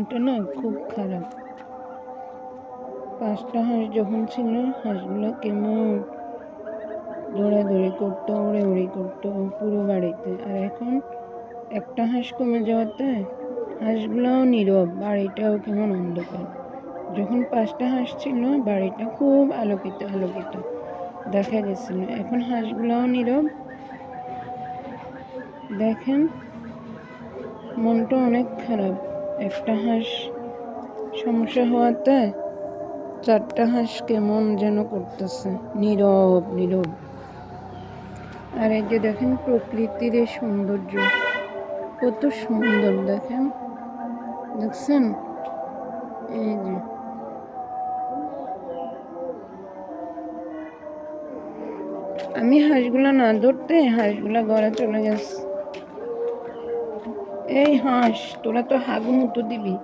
মনটা না খুব খারাপ। 5টা হাঁস যখন ছিল, হাঁসগুলো কেমন দৌড়াদৌড়ি করতো, উড়ি করতো পুরো বাড়িতে। আর এখন একটা হাঁস কমে যাওয়াতে হাঁসগুলোও নীরব, বাড়িটাও কেমন অন্ধকার। যখন 5টা হাঁস ছিল, বাড়িটা খুব আলোকিত আলোকিত দেখা গেছিল। এখন হাঁসগুলোও নীরব। দেখেন, মনটা অনেক খারাপ। একটা হাঁস সমস্যা হওয়াতে 4টা হাঁস কেমন যেন করতেছে, নীরব নীরব। আর এই যে দেখেন প্রকৃতির এই সৌন্দর্য, কত সুন্দর দেখেন, দেখছেন? এই যে আমি হাঁসগুলা না ধরতে, হাঁসগুলা ঘরে চলে গেছে। এই হাঁস, তোরা তো হাগু মতো দিবি।